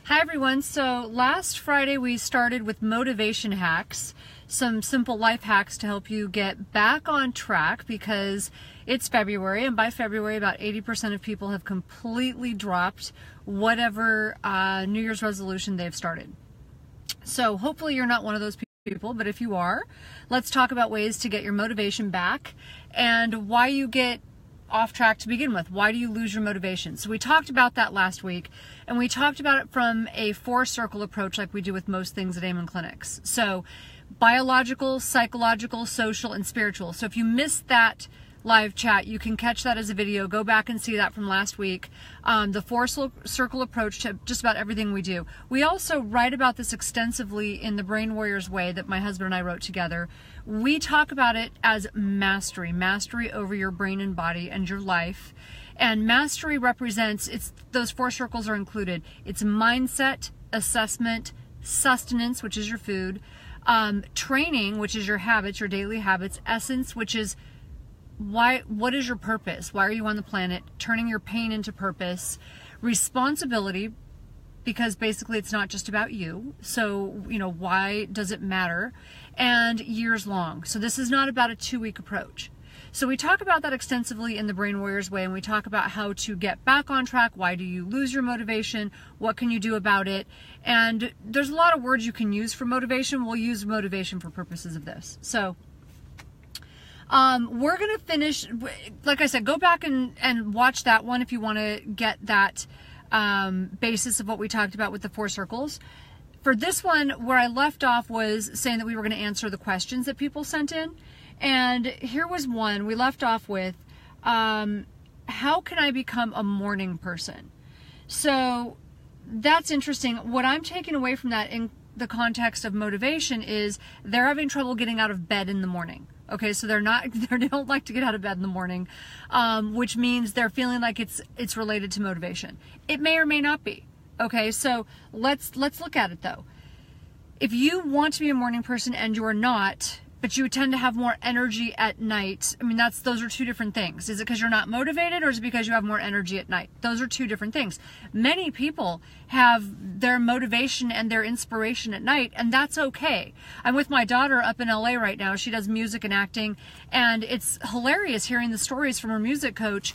Hi everyone. So last Friday we started with motivation hacks, some simple life hacks to help you get back on track because it's February, and by February about 80% of people have completely dropped whatever New Year's resolution they've started. So hopefully you're not one of those people, but if you are, let's talk about ways to get your motivation back and why you get off track to begin with. Why do you lose your motivation? So we talked about that last week, and we talked about it from a 4-circle approach like we do with most things at Amen Clinics. So biological, psychological, social, and spiritual. So if you missed that live chat, you can catch that as a video. Go back and see that from last week. The 4-circle approach to just about everything we do. We also write about this extensively in the Brain Warriors Way that my husband and I wrote together. We talk about it as mastery over your brain and body and your life. And mastery represents, those 4 circles are included. It's mindset, assessment, sustenance, which is your food, training, which is your habits, your daily habits, essence, which is what is your purpose? Why are you on the planet? Turning your pain into purpose. Responsibility, because basically it's not just about you. So, why does it matter? And years long. So this is not about a 2-week approach. So we talk about that extensively in the Brain Warriors Way, and we talk about how to get back on track. Why do you lose your motivation? What can you do about it? And there's a lot of words you can use for motivation. We'll use motivation for purposes of this. So we're going to finish, like I said, go back and watch that one if you want to get that basis of what we talked about with the 4 circles. For this one, where I left off was saying that we were going to answer the questions that people sent in. And here was one we left off with, how can I become a morning person? So that's interesting. What I'm taking away from that in the context of motivation is they're having trouble getting out of bed in the morning. Okay, so they don't like to get out of bed in the morning, which means they're feeling like it's related to motivation. It may or may not be. Okay, so let's look at it though. If you want to be a morning person and you're not, but you tend to have more energy at night, I mean, those are 2 different things. Is it because you're not motivated, or is it because you have more energy at night? Those are 2 different things. Many people have their motivation and their inspiration at night, and that's okay. I'm with my daughter up in LA right now. She does music and acting, and it's hilarious hearing the stories from her music coach.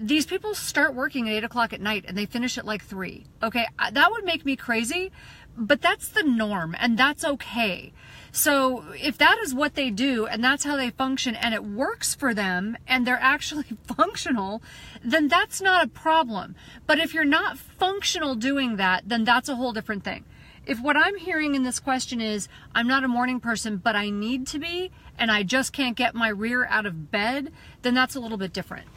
These people start working at 8 o'clock at night and they finish at like 3. Okay, that would make me crazy, but that's the norm, and that's okay. So if that is what they do and that's how they function and it works for them and they're actually functional, then that's not a problem. But if you're not functional doing that, then that's a whole different thing. If what I'm hearing in this question is, I'm not a morning person, but I need to be, and I just can't get my rear out of bed, then that's a little bit different.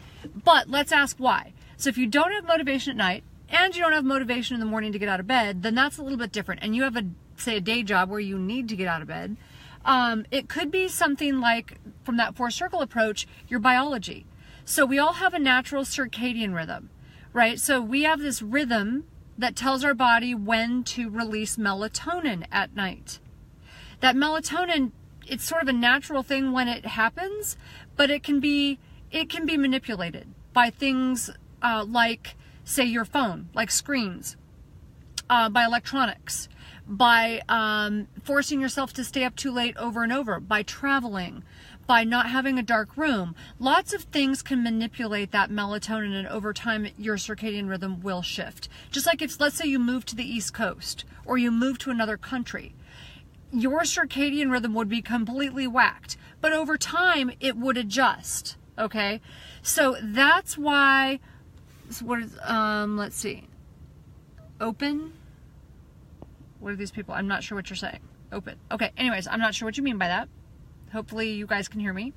But let's ask why. So if you don't have motivation at night and you don't have motivation in the morning to get out of bed, then that's a little bit different. And you have say a day job where you need to get out of bed. It could be something like, from that 4-circle approach, your biology. So we all have a natural circadian rhythm, right? So we have this rhythm that tells our body when to release melatonin at night. That melatonin, it's sort of a natural thing when it happens, but it can be manipulated by things like, say, your phone, like screens, by electronics, by forcing yourself to stay up too late over and over, by traveling, by not having a dark room. Lots of things can manipulate that melatonin, and over time your circadian rhythm will shift. Just like if, let's say, you move to the East Coast or you move to another country, your circadian rhythm would be completely whacked, but over time it would adjust. Okay, so that's why. Let's see. Open. What are these people? I'm not sure what you're saying. Open. Okay. Anyways, I'm not sure what you mean by that. Hopefully you guys can hear me.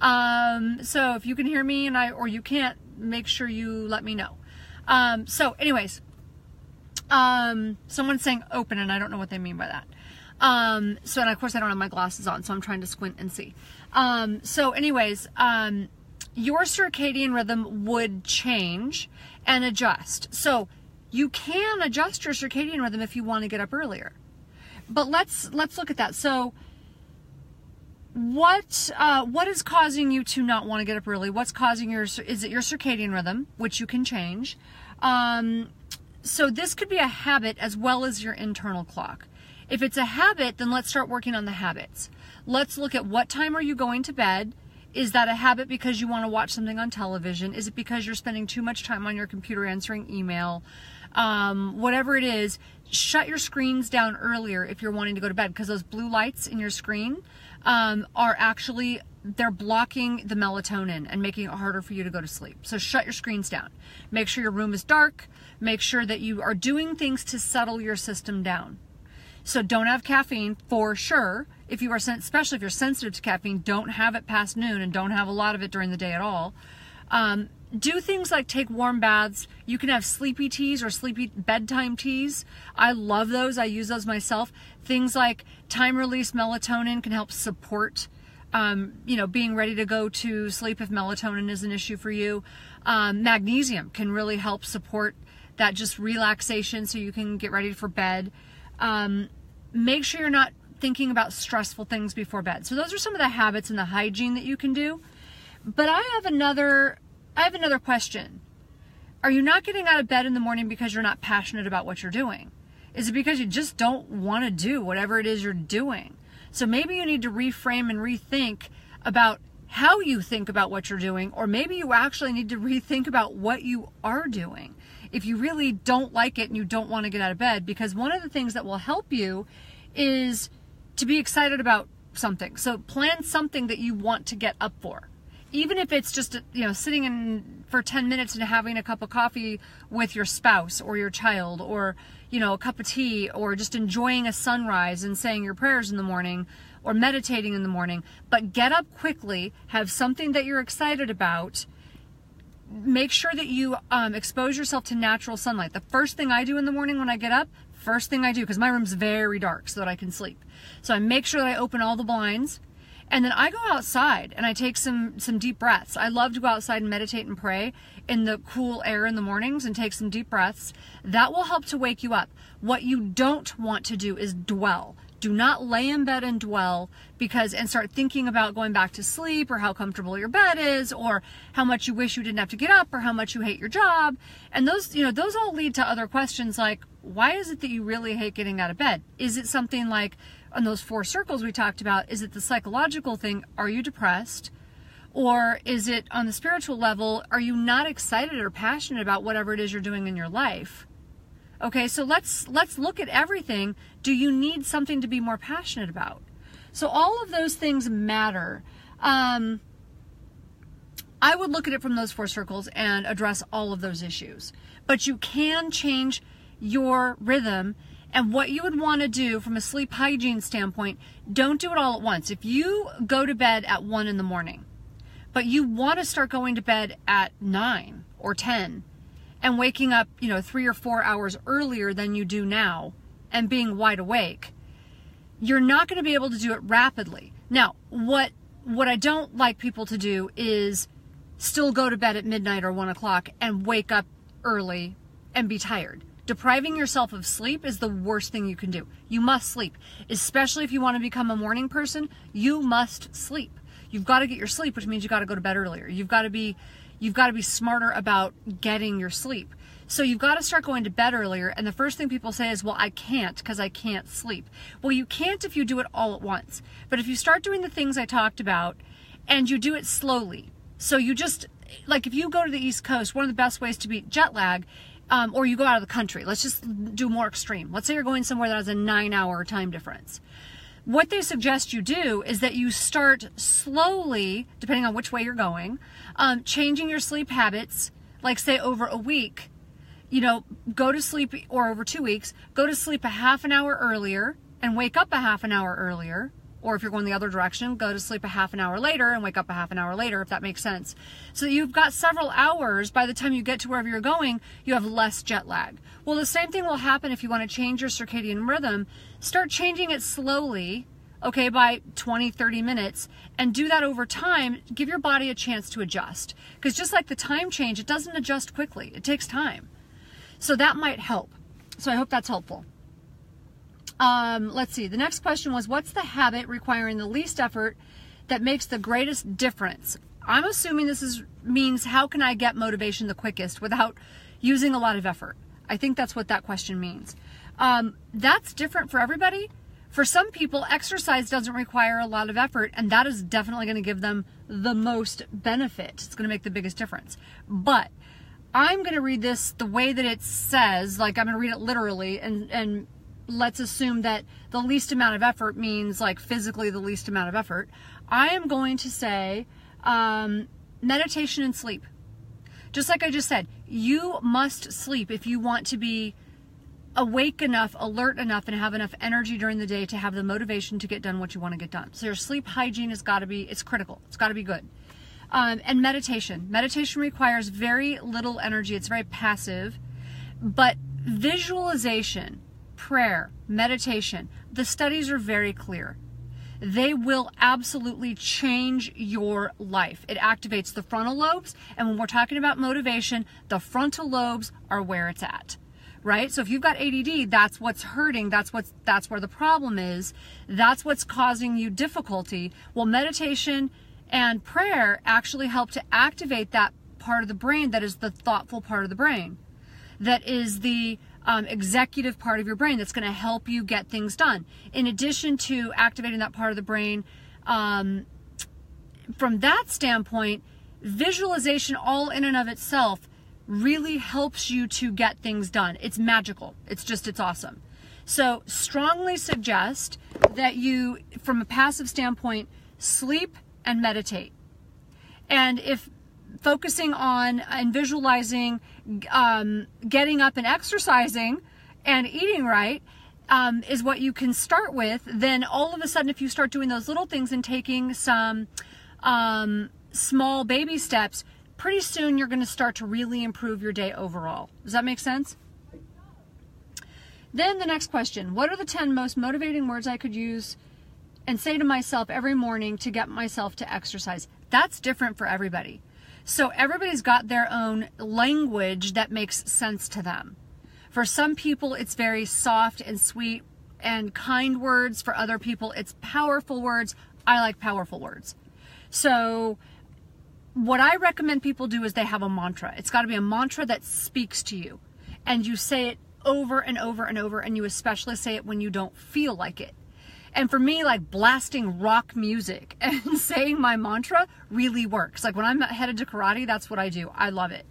So if you can hear me or you can't, make sure you let me know. So anyways, someone's saying open, and I don't know what they mean by that. So, and of course I don't have my glasses on, so I'm trying to squint and see. So anyways, your circadian rhythm would change and adjust. So you can adjust your circadian rhythm if you want to get up earlier. But let's look at that. So what is causing you to not want to get up early? What's causing is it your circadian rhythm, which you can change? So this could be a habit as well as your internal clock. If it's a habit, then let's start working on the habits. Let's look at what time are you going to bed? Is that a habit because you want to watch something on television? Is it because you're spending too much time on your computer answering email? Whatever it is, shut your screens down earlier if you're wanting to go to bed, because those blue lights in your screen are actually, they're blocking the melatonin and making it harder for you to go to sleep. So shut your screens down. Make sure your room is dark. Make sure that you are doing things to settle your system down. So don't have caffeine for sure. If you are, especially if you're sensitive to caffeine, don't have it past noon, and don't have a lot of it during the day at all. Do things like take warm baths. You can have sleepy teas or sleepy bedtime teas. I love those. I use those myself. Things like time-release melatonin can help support, being ready to go to sleep if melatonin is an issue for you. Magnesium can really help support that just relaxation so you can get ready for bed. Make sure you're not thinking about stressful things before bed. So those are some of the habits and the hygiene that you can do. But I have another question. Are you not getting out of bed in the morning because you're not passionate about what you're doing? Is it because you just don't want to do whatever it is you're doing? So maybe you need to reframe and rethink about how you think about what you're doing, or maybe you actually need to rethink about what you are doing if you really don't like it and you don't want to get out of bed. Because one of the things that will help you is to be excited about something. So plan something that you want to get up for. Even if it's just, sitting in for 10 minutes and having a cup of coffee with your spouse or your child, or, a cup of tea, or just enjoying a sunrise and saying your prayers in the morning, or meditating in the morning. But get up quickly, have something that you're excited about. Make sure that you expose yourself to natural sunlight. The first thing I do in the morning when I get up, because my room's very dark so that I can sleep. So I make sure that I open all the blinds. And then I go outside and I take some deep breaths. I love to go outside and meditate and pray in the cool air in the mornings and take some deep breaths. That will help to wake you up. What you don't want to do is dwell. Do not lay in bed and dwell and start thinking about going back to sleep, or how comfortable your bed is, or how much you wish you didn't have to get up, or how much you hate your job. And those all lead to other questions like, why is it that you really hate getting out of bed? Is it something like, on those 4 circles we talked about, is it the psychological thing? Are you depressed? Or is it on the spiritual level? Are you not excited or passionate about whatever it is you're doing in your life? Okay, so let's look at everything. Do you need something to be more passionate about? So all of those things matter. I would look at it from those 4 circles and address all of those issues. But you can change your rhythm. And what you would want to do from a sleep hygiene standpoint, don't do it all at once. If you go to bed at 1 in the morning, but you want to start going to bed at 9 or 10 and waking up, 3 or 4 hours earlier than you do now and being wide awake, you're not going to be able to do it rapidly. Now, what I don't like people to do is still go to bed at midnight or 1 o'clock and wake up early and be tired. Depriving yourself of sleep is the worst thing you can do. You must sleep, especially if you want to become a morning person. You must sleep. You've got to get your sleep, which means you got to go to bed earlier. You've got to be smarter about getting your sleep. So you've got to start going to bed earlier. And the first thing people say is, well, I can't because I can't sleep. Well, you can't if you do it all at once. But if you start doing the things I talked about and you do it slowly, so you just, like if you go to the East Coast, one of the best ways to beat jet lag, or you go out of the country. Let's just do more extreme. Let's say you're going somewhere that has a 9-hour time difference. What they suggest you do is that you start slowly, depending on which way you're going, changing your sleep habits, like say over a week, go to sleep, or over 2 weeks, go to sleep a half an hour earlier and wake up a half an hour earlier. Or if you're going the other direction, go to sleep a half an hour later and wake up a half an hour later, if that makes sense. So you've got several hours. By the time you get to wherever you're going, you have less jet lag. Well, the same thing will happen if you want to change your circadian rhythm. Start changing it slowly, okay, by 20, 30 minutes, and do that over time. Give your body a chance to adjust. Because just like the time change, it doesn't adjust quickly. It takes time. So that might help. So I hope that's helpful. Let's see. The next question was, what's the habit requiring the least effort that makes the greatest difference? I'm assuming this means how can I get motivation the quickest without using a lot of effort? I think that's what that question means. That's different for everybody. For some people, exercise doesn't require a lot of effort, and that is definitely going to give them the most benefit. It's going to make the biggest difference. But I'm going to read this the way that it says, like I'm going to read it literally, and let's assume that the least amount of effort means like physically the least amount of effort. I am going to say meditation and sleep. Just like I just said, you must sleep if you want to be awake enough, alert enough, and have enough energy during the day to have the motivation to get done what you want to get done. So your sleep hygiene has got to be, it's critical. It's got to be good. And meditation. Meditation requires very little energy. It's very passive. But visualization, prayer, meditation, the studies are very clear. They will absolutely change your life. It activates the frontal lobes. And when we're talking about motivation, the frontal lobes are where it's at. Right? So if you've got ADD, that's what's hurting. That's where the problem is. That's what's causing you difficulty. Well, meditation and prayer actually help to activate that part of the brain that is the thoughtful part of the brain. That is the executive part of your brain that's going to help you get things done. In addition to activating that part of the brain, from that standpoint, visualization all in and of itself really helps you to get things done. It's magical. It's awesome. So strongly suggest that you, from a passive standpoint, sleep and meditate. And if focusing on and visualizing, getting up and exercising and eating right is what you can start with, then all of a sudden if you start doing those little things and taking some small baby steps, pretty soon you're going to start to really improve your day overall. Does that make sense? Then the next question, what are the 10 most motivating words I could use and say to myself every morning to get myself to exercise? That's different for everybody. So everybody's got their own language that makes sense to them. For some people, it's very soft and sweet and kind words. For other people, it's powerful words. I like powerful words. So what I recommend people do is they have a mantra. It's got to be a mantra that speaks to you. And you say it over and over and over, and you especially say it when you don't feel like it. And for me, like blasting rock music and saying my mantra really works. Like when I'm headed to karate, that's what I do. I love it.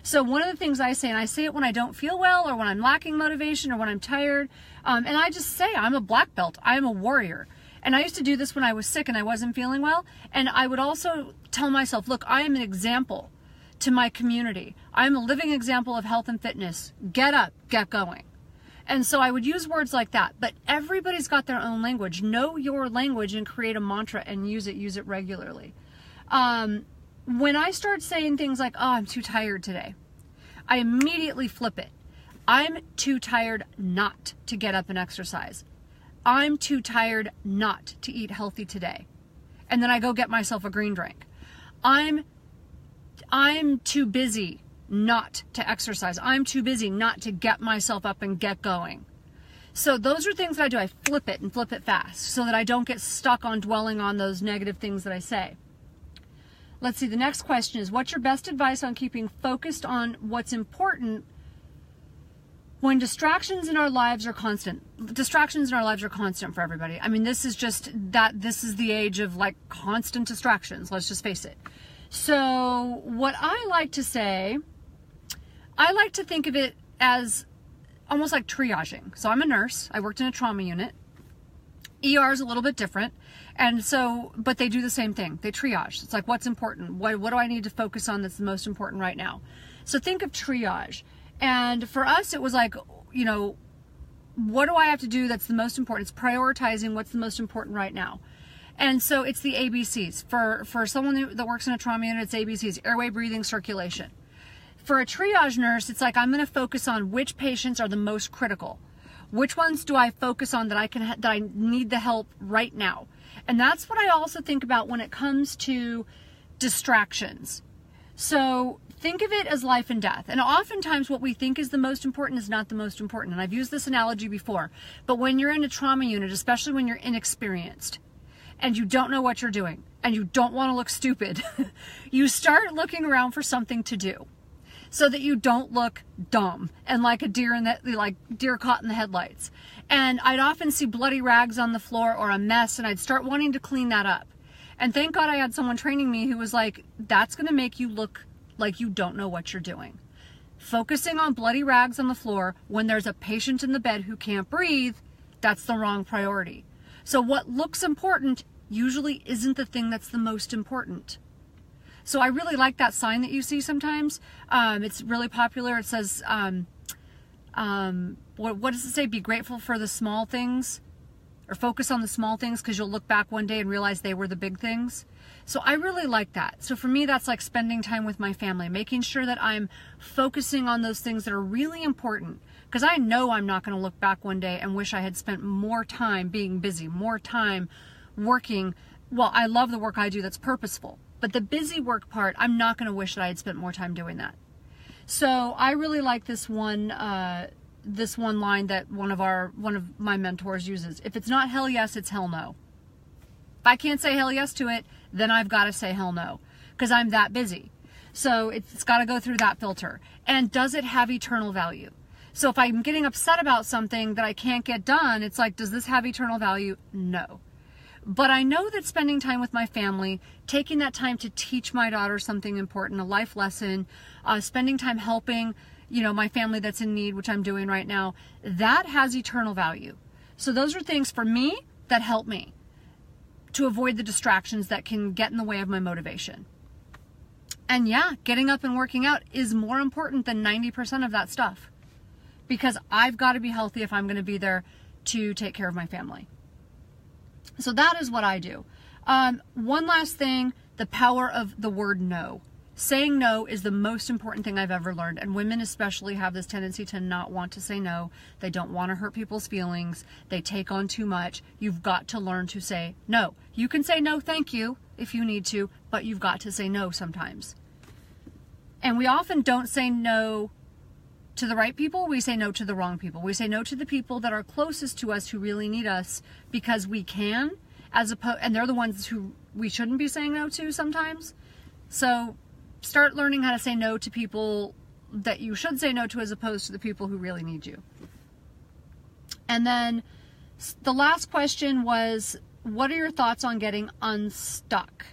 So one of the things I say, and I say it when I don't feel well or when I'm lacking motivation or when I'm tired, and I just say I'm a black belt. I am a warrior. And I used to do this when I was sick and I wasn't feeling well. And I would also tell myself, look, I am an example to my community. I'm a living example of health and fitness. Get up, get going. And so I would use words like that, but everybody's got their own language. Know your language and create a mantra and use it regularly. When I start saying things like, oh, I'm too tired today, I immediately flip it. I'm too tired not to get up and exercise. I'm too tired not to eat healthy today. And then I go get myself a green drink. I'm too busy not to exercise. I'm too busy not to get myself up and get going. So those are things that I do. I flip it and flip it fast so that I don't get stuck on dwelling on those negative things that I say. Let's see, the next question is, what's your best advice on keeping focused on what's important when distractions in our lives are constant? Distractions in our lives are constant for everybody. I mean, this is the age of like constant distractions. Let's just face it. So what I like to say, I like to think of it as almost like triaging. So I'm a nurse. I worked in a trauma unit. ER is a little bit different. And so, but they do the same thing. They triage. It's like, what's important? What do I need to focus on that's the most important right now? So think of triage. And for us, it was like, you know, what do I have to do that's the most important? It's prioritizing what's the most important right now. And so it's the ABCs. For someone that works in a trauma unit, it's ABCs: airway, breathing, circulation. For a triage nurse, it's like, I'm going to focus on which patients are the most critical. Which ones do I focus on that I need the help right now? And that's what I also think about when it comes to distractions. So think of it as life and death. And oftentimes what we think is the most important is not the most important. And I've used this analogy before. But when you're in a trauma unit, especially when you're inexperienced and you don't know what you're doing and you don't want to look stupid, you start looking around for something to do. so that you don't look dumb and like a deer deer caught in the headlights. And I'd often see bloody rags on the floor or a mess, and I'd start wanting to clean that up. And thank God I had someone training me who was like, that's going to make you look like you don't know what you're doing. Focusing on bloody rags on the floor when there's a patient in the bed who can't breathe, that's the wrong priority. So what looks important usually isn't the thing that's the most important. So I really like that sign that you see sometimes. It's really popular. It says, what does it say? Be grateful for the small things, or focus on the small things, because you'll look back one day and realize they were the big things. So I really like that. So for me, that's like spending time with my family, making sure that I'm focusing on those things that are really important, because I know I'm not going to look back one day and wish I had spent more time being busy, more time working. Well, I love the work I do that's purposeful, but the busy work part, I'm not going to wish that I had spent more time doing that. So I really like this one line that one of my mentors uses. If it's not hell yes, it's hell no. If I can't say hell yes to it, then I've got to say hell no, because I'm that busy. So it's got to go through that filter. And does it have eternal value? So if I'm getting upset about something that I can't get done, it's like, does this have eternal value? No. But I know that spending time with my family, taking that time to teach my daughter something important, a life lesson, spending time helping, my family that's in need, which I'm doing right now, that has eternal value. So those are things for me that help me to avoid the distractions that can get in the way of my motivation. And yeah, getting up and working out is more important than 90% of that stuff, because I've got to be healthy if I'm going to be there to take care of my family. So that is what I do. One last thing, the power of the word no. Saying no is the most important thing I've ever learned. And women especially have this tendency to not want to say no. They don't want to hurt people's feelings. They take on too much. You've got to learn to say no. You can say no, thank you, if you need to, but you've got to say no sometimes. And we often don't say no to the right people. We say no to the wrong people. We say no to the people that are closest to us who really need us because we can, and they're the ones who we shouldn't be saying no to sometimes. So start learning how to say no to people that you should say no to, as opposed to the people who really need you. And then the last question was, what are your thoughts on getting unstuck?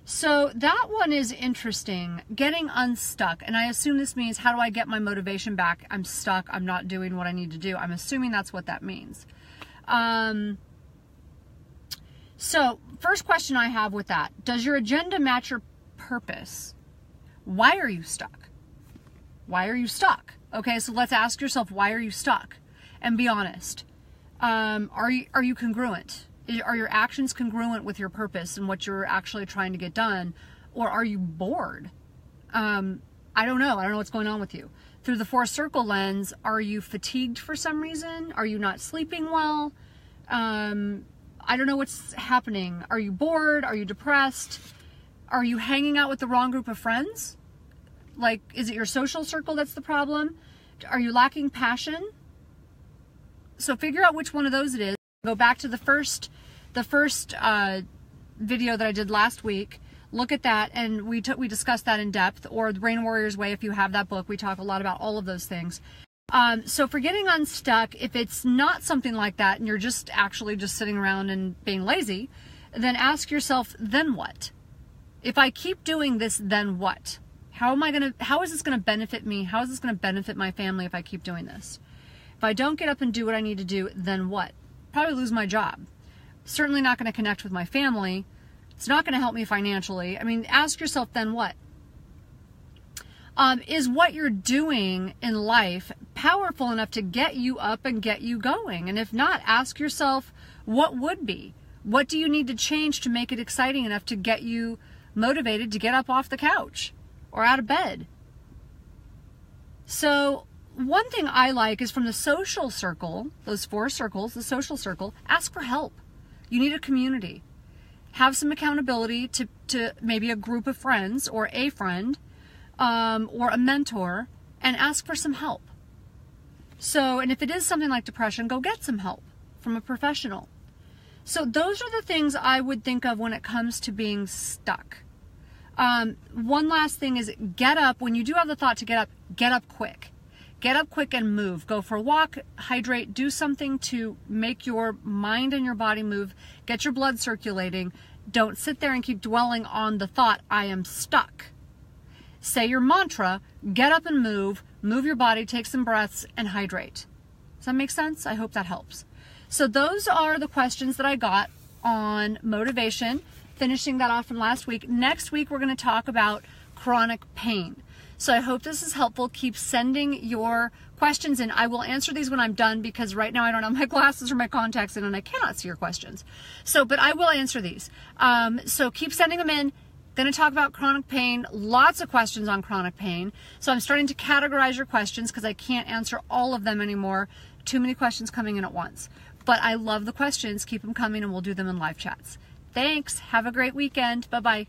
So that one is interesting, getting unstuck. And I assume this means, how do I get my motivation back? I'm stuck. I'm not doing what I need to do. I'm assuming that's what that means. So first question I have with that, does your agenda match your purpose? Why are you stuck? Why are you stuck? Okay, so let's ask yourself, why are you stuck? And be honest. Are you congruent? Are your actions congruent with your purpose and what you're actually trying to get done? Or are you bored? I don't know. I don't know what's going on with you. Through the four circle lens, are you fatigued for some reason? Are you not sleeping well? I don't know what's happening. Are you bored? Are you depressed? Are you hanging out with the wrong group of friends? Like, is it your social circle that's the problem? Are you lacking passion? So figure out which one of those it is. Go back to the first video that I did last week. Look at that, and we discussed that in depth. Or The Brain Warrior's Way, if you have that book, we talk a lot about all of those things. So for getting unstuck, if it's not something like that and you're just sitting around and being lazy, then ask yourself, then what? If I keep doing this, then what? How is this going to benefit me? How is this going to benefit my family if I keep doing this? If I don't get up and do what I need to do, then what? Probably lose my job. Certainly not going to connect with my family. It's not going to help me financially. I mean, ask yourself, then what? Is what you're doing in life powerful enough to get you up and get you going? And if not, ask yourself, what would be? What do you need to change to make it exciting enough to get you motivated to get up off the couch or out of bed? So one thing I like is from the social circle, those four circles, the social circle, ask for help. You need a community. Have some accountability to maybe a group of friends or a friend, or a mentor, and ask for some help. So, and if it is something like depression, go get some help from a professional. So those are the things I would think of when it comes to being stuck. One last thing is get up. When you do have the thought to get up quick. Get up quick and move. Go for a walk, hydrate, do something to make your mind and your body move. Get your blood circulating. Don't sit there and keep dwelling on the thought, I am stuck. Say your mantra, get up and move your body, take some breaths, and hydrate. Does that make sense? I hope that helps. So those are the questions that I got on motivation, finishing that off from last week. Next week, we're going to talk about chronic pain. So I hope this is helpful. Keep sending your questions in. I will answer these when I'm done because right now I don't have my glasses or my contacts in and I cannot see your questions. But I will answer these. So keep sending them in. Going to talk about chronic pain. Lots of questions on chronic pain. So I'm starting to categorize your questions because I can't answer all of them anymore. Too many questions coming in at once. But I love the questions. Keep them coming and we'll do them in live chats. Thanks. Have a great weekend. Bye-bye.